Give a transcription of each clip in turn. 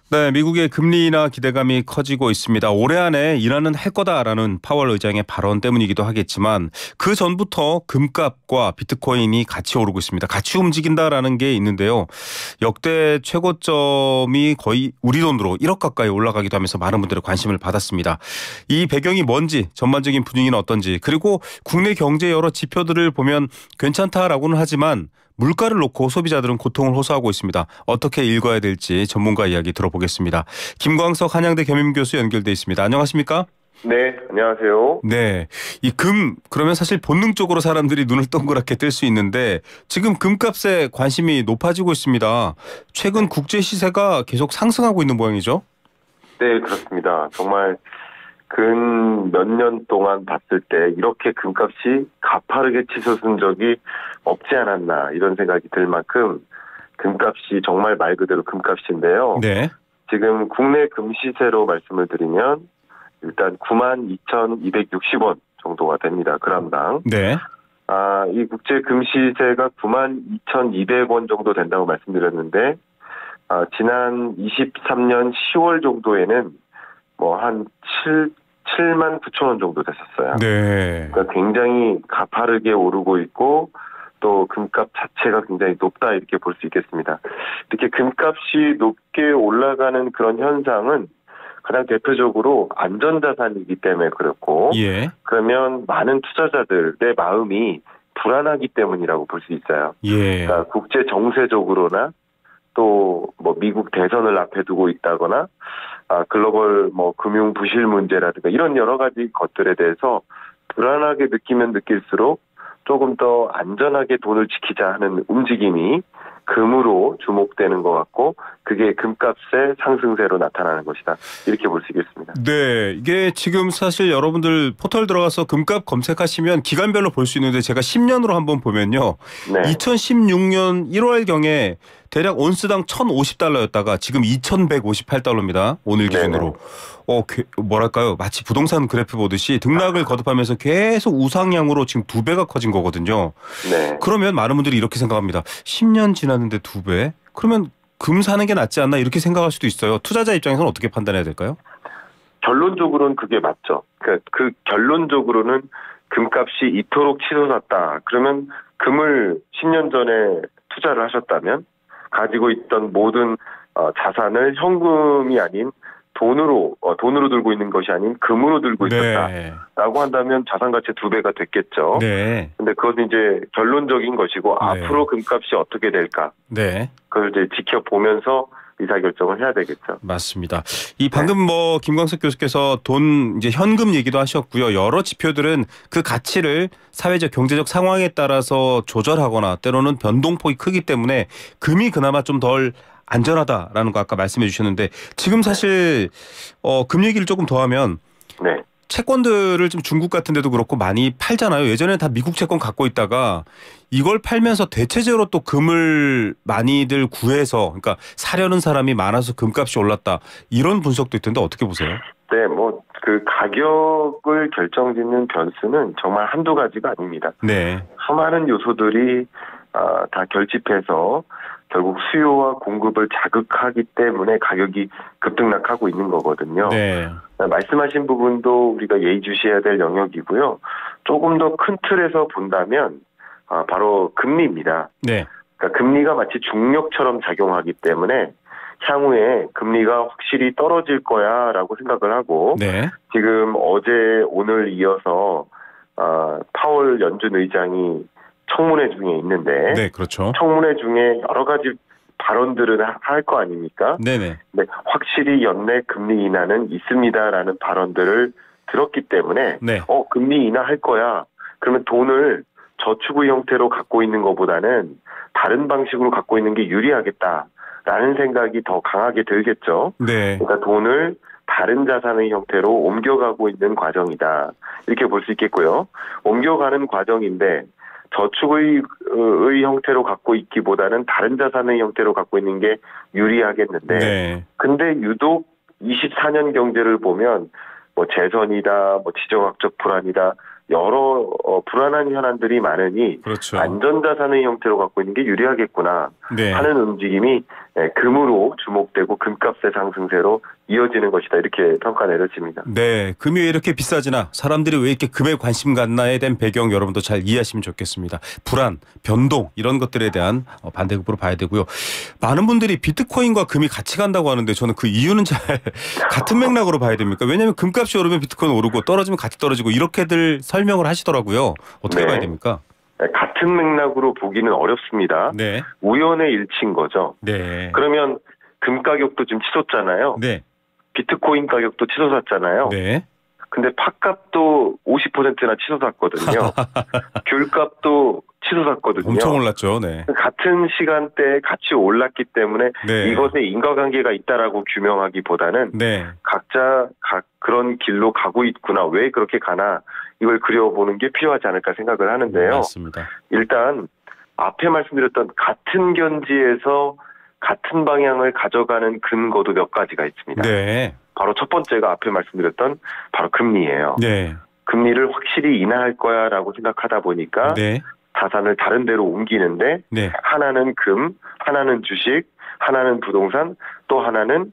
네, 미국의 금리 인하 기대감이 커지고 있습니다. 올해 안에 인하는 할 거다라는 파월 의장의 발언 때문이기도 하겠지만 그 전부터 금값과 비트코인이 같이 오르고 있습니다. 같이 움직인다라는 게 있는데요. 역대 최고점이 거의 우리 돈으로 1억 가까이 올라가기도 하면서 많은 분들의 관심을 받았습니다. 이 배경이 뭔지, 전반적인 분위기는 어떤지, 그리고 국내 경제 여러 지표들을 보면 괜찮다라고는 하지만 물가를 놓고 소비자들은 고통을 호소하고 있습니다. 어떻게 읽어야 될지 전문가 이야기 들어보겠습니다. 김광석 한양대 겸임교수 연결돼 있습니다. 안녕하십니까? 네, 안녕하세요. 네, 이 그러면 사실 본능적으로 사람들이 눈을 동그랗게 뜰 수 있는데 지금 금값에 관심이 높아지고 있습니다. 최근 국제 시세가 계속 상승하고 있는 모양이죠? 네, 그렇습니다. 정말 근 몇 년 동안 봤을 때 이렇게 금값이 가파르게 치솟은 적이 없지 않았나 이런 생각이 들 만큼 금값이 정말 말 그대로 금값인데요. 네. 지금 국내 금시세로 말씀을 드리면 일단 92,260원 정도가 됩니다. 그람당. 네. 이 국제 금시세가 92,200원 정도 된다고 말씀드렸는데 지난 23년 10월 정도에는 뭐 한 7만 9천 원 정도 됐었어요. 네. 그러니까 굉장히 가파르게 오르고 있고 또 금값 자체가 굉장히 높다 이렇게 볼 수 있겠습니다. 이렇게 금값이 높게 올라가는 그런 현상은 가장 대표적으로 안전자산이기 때문에 그렇고 예. 그러면 많은 투자자들의 마음이 불안하기 때문이라고 볼 수 있어요. 예. 그러니까 국제 정세적으로나 또 뭐 미국 대선을 앞에 두고 있다거나 글로벌 뭐 금융 부실 문제라든가 이런 여러 가지 것들에 대해서 불안하게 느끼면 느낄수록 조금 더 안전하게 돈을 지키자 하는 움직임이 금으로 주목되는 것 같고 그게 금값의 상승세로 나타나는 것이다. 이렇게 볼 수 있겠습니다. 네, 이게 지금 사실 여러분들 포털 들어가서 금값 검색하시면 기간별로 볼 수 있는데 제가 10년으로 한번 보면요. 네. 2016년 1월경에 대략 온스당 1,050달러였다가 지금 2,158달러입니다. 오늘 기준으로. 뭐랄까요. 마치 부동산 그래프 보듯이 등락을 거듭하면서 계속 우상향으로 지금 2배가 커진 거거든요. 네. 그러면 많은 분들이 이렇게 생각합니다. 10년 지났는데 2배? 그러면 금 사는 게 낫지 않나 이렇게 생각할 수도 있어요. 투자자 입장에서는 어떻게 판단해야 될까요? 결론적으로는 그게 맞죠. 그 결론적으로는 금값이 이토록 치솟았다. 그러면 금을 10년 전에 투자를 하셨다면 가지고 있던 모든 자산을 현금이 아닌 돈으로 들고 있는 것이 아닌 금으로 들고 있었다라고 한다면 자산 가치 2배가 됐겠죠. 네. 근데 그것은 이제 결론적인 것이고 네. 앞으로 금값이 어떻게 될까? 네. 그걸 이제 지켜보면서 의사결정을 해야 되겠죠. 맞습니다. 이 방금 뭐 김광석 교수께서 돈 이제 현금 얘기도 하셨고요. 여러 지표들은 그 가치를 사회적 경제적 상황에 따라서 조절하거나 때로는 변동폭이 크기 때문에 금이 그나마 좀 덜 안전하다라는 거 아까 말씀해 주셨는데 지금 사실 금 얘기를 조금 더 하면 네. 채권들을 좀 중국 같은 데도 그렇고 많이 팔잖아요. 예전에는 다 미국 채권 갖고 있다가 이걸 팔면서 대체적으로 또 금을 많이들 구해서 그러니까 사려는 사람이 많아서 금값이 올랐다. 이런 분석도 있던데 어떻게 보세요? 네, 뭐 그 가격을 결정짓는 변수는 정말 한두 가지가 아닙니다. 네. 수많은 요소들이 다 결집해서 결국 수요와 공급을 자극하기 때문에 가격이 급등락하고 있는 거거든요. 네. 말씀하신 부분도 우리가 예의주시해야 될 영역이고요. 조금 더 큰 틀에서 본다면 바로 금리입니다. 네. 그러니까 금리가 마치 중력처럼 작용하기 때문에 향후에 금리가 확실히 떨어질 거야라고 생각을 하고 네. 지금 어제 오늘 이어서 파월 연준 의장이 청문회 중에 있는데 네, 그렇죠. 청문회 중에 여러 가지 발언들을 할 거 아닙니까? 네네. 네, 확실히 연내 금리 인하는 있습니다라는 발언들을 들었기 때문에 네. 금리 인하할 거야. 그러면 돈을 저축의 형태로 갖고 있는 것보다는 다른 방식으로 갖고 있는 게 유리하겠다라는 생각이 더 강하게 들겠죠. 네. 그러니까 돈을 다른 자산의 형태로 옮겨가고 있는 과정이다. 이렇게 볼 수 있겠고요. 옮겨가는 과정인데 저축의 형태로 갖고 있기보다는 다른 자산의 형태로 갖고 있는 게 유리하겠는데 네. 근데 유독 24년 경제를 보면 뭐 재선이다, 뭐 지정학적 불안이다, 여러 불안한 현안들이 많으니 그렇죠. 안전자산의 형태로 갖고 있는 게 유리하겠구나 네. 하는 움직임이 네, 금으로 주목되고 금값의 상승세로 이어지는 것이다 이렇게 평가 내려집니다. 네, 금이 왜 이렇게 비싸지나 사람들이 왜 이렇게 금에 관심 갖나에 대한 배경 여러분도 잘 이해하시면 좋겠습니다. 불안, 변동 이런 것들에 대한 반대급부로 봐야 되고요. 많은 분들이 비트코인과 금이 같이 간다고 하는데 저는 그 이유는 잘 같은 맥락으로 봐야 됩니까? 왜냐하면 금값이 오르면 비트코인 오르고 떨어지면 같이 떨어지고 이렇게들 설명을 하시더라고요. 어떻게 네. 봐야 됩니까? 네, 같은 맥락으로 보기는 어렵습니다. 네. 우연의 일치인 거죠. 네. 그러면 금 가격도 지금 치솟잖아요. 네. 비트코인 가격도 치솟았잖아요. 네. 근데 팥값도 50%나 치솟았거든요. 귤값도 치솟았거든요. 엄청 올랐죠. 네. 같은 시간대에 같이 올랐기 때문에 네. 이것에 인과관계가 있다라고 규명하기보다는 네. 각자 그런 길로 가고 있구나. 왜 그렇게 가나 이걸 그려보는 게 필요하지 않을까 생각을 하는데요. 맞습니다. 일단 앞에 말씀드렸던 같은 견지에서 같은 방향을 가져가는 근거도 몇 가지가 있습니다. 네. 바로 첫 번째가 앞에 말씀드렸던 바로 금리예요. 네. 금리를 확실히 인하할 거야라고 생각하다 보니까 네. 자산을 다른 데로 옮기는데 네. 하나는 금, 하나는 주식, 하나는 부동산, 또 하나는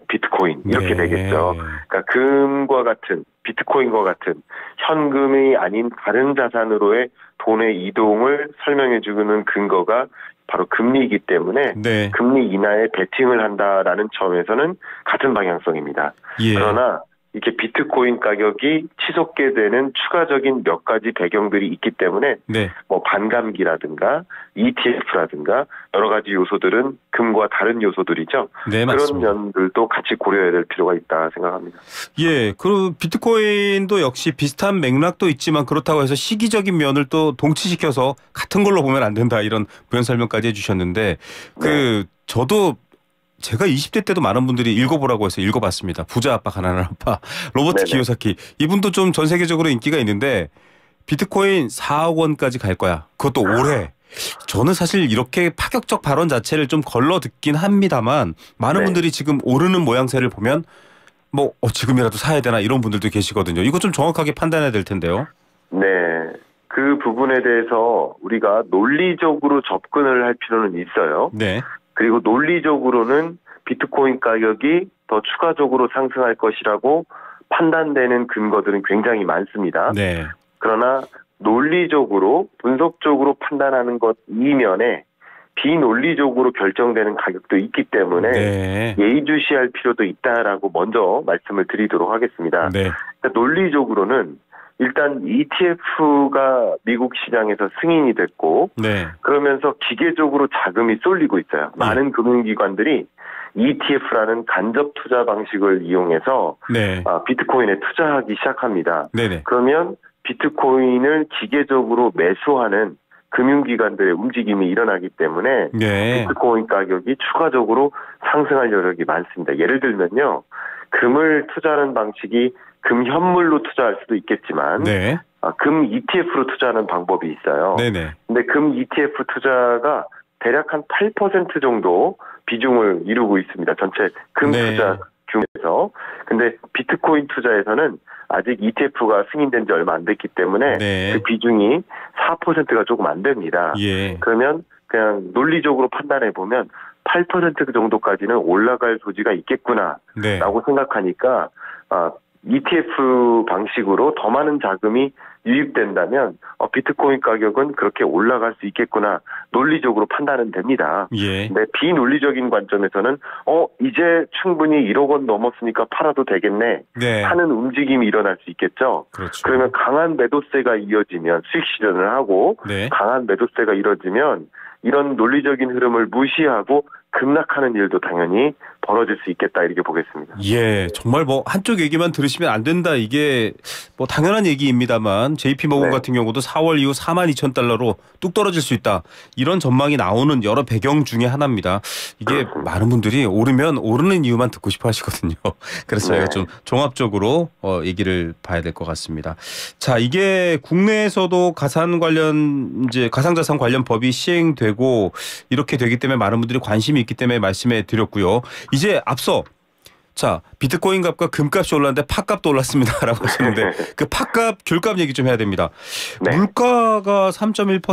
비트코인 이렇게 네. 되겠죠. 그러니까 금과 같은 비트코인과 같은 현금이 아닌 다른 자산으로의 돈의 이동을 설명해주는 근거가 바로 금리이기 때문에 네. 금리 인하에 베팅을 한다라는 점에서는 같은 방향성입니다. 예. 그러나 이렇게 비트코인 가격이 치솟게 되는 추가적인 몇 가지 배경들이 있기 때문에 네. 뭐 반감기라든가 ETF라든가 여러 가지 요소들은 금과 다른 요소들이죠. 네, 그런 맞습니다. 면들도 같이 고려해야 될 필요가 있다 생각합니다. 예, 그리고 비트코인도 역시 비슷한 맥락도 있지만 그렇다고 해서 시기적인 면을 또 동치시켜서 같은 걸로 보면 안 된다 이런 부연 설명까지 해주셨는데 저도 제가 20대 때도 많은 분들이 읽어보라고 해서 읽어봤습니다. 부자 아빠 가난한 아빠 로버트 네네. 키요사키 이분도 좀 전 세계적으로 인기가 있는데 비트코인 4억 원까지 갈 거야. 그것도 올해. 저는 사실 이렇게 파격적 발언 자체를 좀 걸러 듣긴 합니다만 많은 네. 분들이 지금 오르는 모양새를 보면 뭐 지금이라도 사야 되나 이런 분들도 계시거든요. 이거 좀 정확하게 판단해야 될 텐데요. 네. 그 부분에 대해서 우리가 논리적으로 접근을 할 필요는 있어요. 네. 그리고 논리적으로는 비트코인 가격이 더 추가적으로 상승할 것이라고 판단되는 근거들은 굉장히 많습니다. 네. 그러나 논리적으로 분석적으로 판단하는 것 이면에 비논리적으로 결정되는 가격도 있기 때문에 네. 예의주시할 필요도 있다라고 먼저 말씀을 드리도록 하겠습니다. 네. 그러니까 논리적으로는 일단 ETF가 미국 시장에서 승인이 됐고 네. 그러면서 기계적으로 자금이 쏠리고 있어요. 많은 금융기관들이 ETF라는 간접 투자 방식을 이용해서 네. 비트코인에 투자하기 시작합니다. 네네. 그러면 비트코인을 기계적으로 매수하는 금융기관들의 움직임이 일어나기 때문에 네. 비트코인 가격이 추가적으로 상승할 여력이 많습니다. 예를 들면요. 금을 투자하는 방식이 금 현물로 투자할 수도 있겠지만 네. 금 ETF로 투자하는 방법이 있어요. 네네. 근데 금 ETF 투자가 대략 한 8% 정도 비중을 이루고 있습니다. 전체 금 네. 투자 중에서. 근데 비트코인 투자에서는 아직 ETF가 승인된 지 얼마 안 됐기 때문에 네. 그 비중이 4%가 조금 안 됩니다. 예. 그러면 그냥 논리적으로 판단해 보면 8% 정도까지는 올라갈 소지가 있겠구나라고 네. 생각하니까 ETF 방식으로 더 많은 자금이 유입된다면 비트코인 가격은 그렇게 올라갈 수 있겠구나 논리적으로 판단은 됩니다. 예. 근데 비논리적인 관점에서는 이제 충분히 1억 원 넘었으니까 팔아도 되겠네 네. 하는 움직임이 일어날 수 있겠죠. 그렇죠. 그러면 강한 매도세가 이어지면 수익 실현을 하고 네. 강한 매도세가 이뤄지면 이런 논리적인 흐름을 무시하고 급락하는 일도 당연히 벌어질 수 있겠다 이렇게 보겠습니다. 예, 정말 한쪽 얘기만 들으시면 안 된다. 이게 당연한 얘기입니다만 JP모건 네. 같은 경우도 4월 이후 42,000달러로 뚝 떨어질 수 있다. 이런 전망이 나오는 여러 배경 중에 하나입니다. 이게 그렇습니다. 많은 분들이 오르면 오르는 이유만 듣고 싶어 하시거든요. 그래서 저희가 네. 좀 종합적으로 얘기를 봐야 될 것 같습니다. 자, 이게 국내에서도 가상자산 관련 법이 시행되고 이렇게 되기 때문에 많은 분들이 관심이 있기 때문에 말씀해 드렸고요. 이제 앞서 자, 비트코인 값과 금값이 올랐는데 팥값도 올랐습니다라고 하셨는데 그 팥값, 귤값 얘기 좀 해야 됩니다. 네. 물가가 3.1%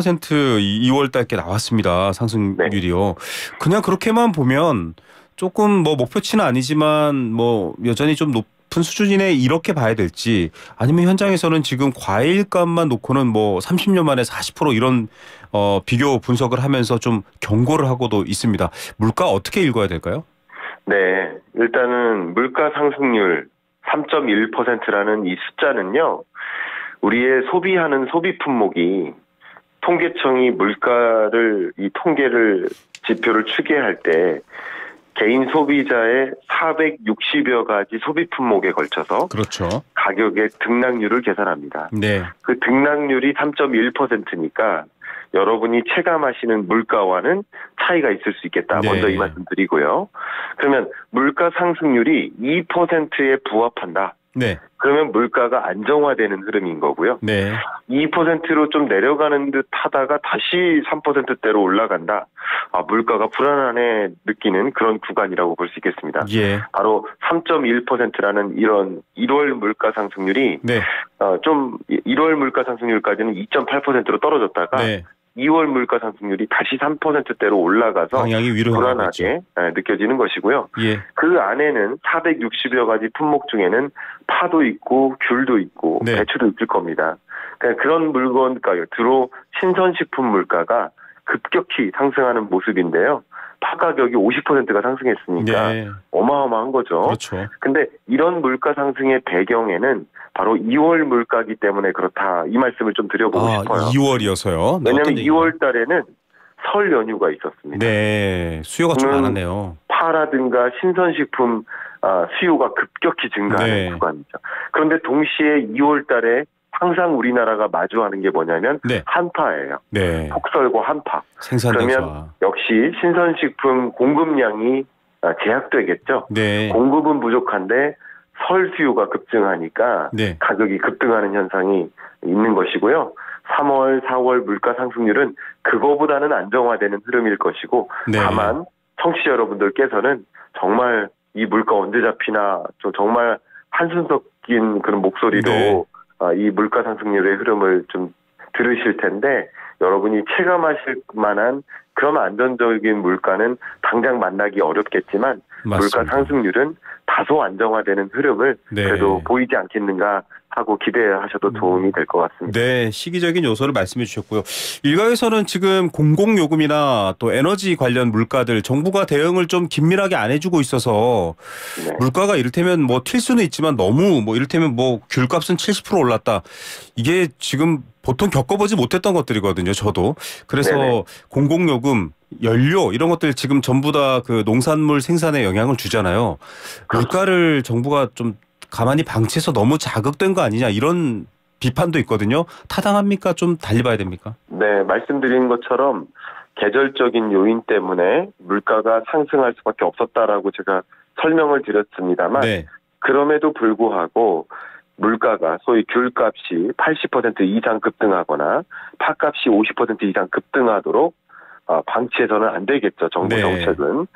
2월 달께 나왔습니다. 상승률이요. 그냥 그렇게만 보면 조금 뭐 목표치는 아니지만 뭐 여전히 좀 높은 수준이네 이렇게 봐야 될지 아니면 현장에서는 지금 과일값만 놓고는 뭐 30년 만에 40% 이런 비교 분석을 하면서 좀 경고를 하고도 있습니다. 물가 어떻게 읽어야 될까요? 네, 일단은 물가 상승률 3.1%라는 이 숫자는요, 우리의 소비하는 소비 품목이 통계청이 물가를 이 통계를 지표를 추계할 때 개인 소비자의 460여 가지 소비 품목에 걸쳐서 그렇죠. 가격의 등락률을 계산합니다. 네. 그 등락률이 3.1%니까 여러분이 체감하시는 물가와는 차이가 있을 수 있겠다. 네. 먼저 이 말씀 드리고요. 그러면 물가 상승률이 2%에 부합한다. 네. 그러면 물가가 안정화되는 흐름인 거고요. 네. 2%로 좀 내려가는 듯 하다가 다시 3%대로 올라간다. 물가가 불안하네 느끼는 그런 구간이라고 볼 수 있겠습니다. 예. 바로 3.1%라는 이런 1월 물가 상승률이 네. 1월 물가 상승률까지는 2.8%로 떨어졌다가 네. 2월 물가 상승률이 다시 3%대로 올라가서 방향이 위로 불안하게 느껴지는 것이고요. 예. 그 안에는 460여 가지 품목 중에는 파도 있고 귤도 있고 네. 배추도 있을 겁니다. 그러니까 그런 물건가 주로 신선식품 물가가 급격히 상승하는 모습인데요. 파 가격이 50%가 상승했으니까 네. 어마어마한 거죠. 그렇죠. 근데 이런 물가 상승의 배경에는 바로 2월 물가기 때문에 그렇다. 이 말씀을 좀 드려보고 싶어요. 2월이어서요. 네, 왜냐하면 2월 달에는 설 연휴가 있었습니다. 네. 수요가 좀 많았네요. 파라든가 신선식품 수요가 급격히 증가하는 네. 구간이죠. 그런데 동시에 2월 달에 항상 우리나라가 마주하는 게 뭐냐면 네. 한파예요. 네. 폭설과 한파. 생산량 그러면 저하. 역시 신선식품 공급량이 제약되겠죠. 네. 공급은 부족한데 설 수요가 급증하니까 네. 가격이 급등하는 현상이 있는 것이고요. 3월, 4월 물가 상승률은 그거보다는 안정화되는 흐름일 것이고 네. 다만 청취자 여러분들께서는 정말 이 물가 언제 잡히나 정말 한숨 섞인 그런 목소리로 네. 이 물가 상승률의 흐름을 좀 들으실 텐데 여러분이 체감하실 만한 그런 안정적인 물가는 당장 만나기 어렵겠지만 맞습니다. 물가 상승률은 다소 안정화되는 흐름을 네. 그래도 보이지 않겠는가 하고 기대하셔도 도움이 될 것 같습니다. 네, 시기적인 요소를 말씀해 주셨고요. 일각에서는 지금 공공요금이나 또 에너지 관련 물가들 정부가 대응을 좀 긴밀하게 안 해주고 있어서 네. 물가가 이를테면 뭐 튈 수는 있지만 너무 뭐 이를테면 뭐 귤값은 70% 올랐다. 이게 지금 보통 겪어보지 못했던 것들이거든요. 저도. 그래서 네네. 공공요금 연료 이런 것들 지금 전부 다 그 농산물 생산에 영향을 주잖아요. 물가를 정부가 좀 가만히 방치해서 너무 자극된 거 아니냐 이런 비판도 있거든요. 타당합니까? 좀 달리 봐야 됩니까? 네, 말씀드린 것처럼 계절적인 요인 때문에 물가가 상승할 수밖에 없었다라고 제가 설명을 드렸습니다만 네. 그럼에도 불구하고 물가가 소위 귤값이 80% 이상 급등하거나 팥값이 50% 이상 급등하도록 방치해서는 안 되겠죠. 정부 네. 정책은.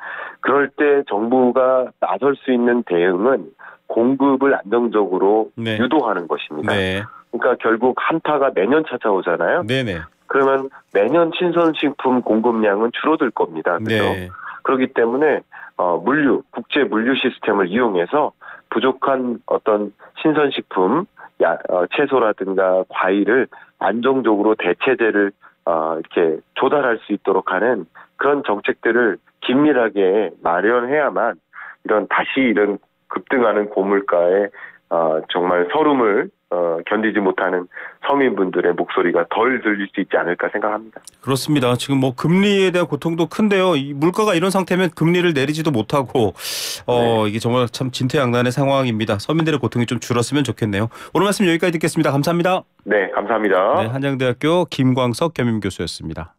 그럴 때 정부가 나설 수 있는 대응은 공급을 안정적으로 네. 유도하는 것입니다. 네. 그러니까 결국 한파가 매년 찾아오잖아요. 네네. 그러면 매년 신선식품 공급량은 줄어들 겁니다. 그렇죠? 네. 그렇기 때문에 국제 물류 시스템을 이용해서 부족한 어떤 신선식품, 채소라든가 과일을 안정적으로 대체제를 이렇게 조달할 수 있도록 하는 그런 정책들을 긴밀하게 마련해야만 다시 이런 급등하는 고물가에 정말 서름을 견디지 못하는 서민분들의 목소리가 덜 들릴 수 있지 않을까 생각합니다. 그렇습니다. 지금 뭐 금리에 대한 고통도 큰데요. 이 물가가 이런 상태면 금리를 내리지도 못하고 이게 정말 참 진퇴양난의 상황입니다. 서민들의 고통이 좀 줄었으면 좋겠네요. 오늘 말씀 여기까지 듣겠습니다. 감사합니다. 네, 감사합니다. 네, 한양대학교 김광석 겸임교수였습니다.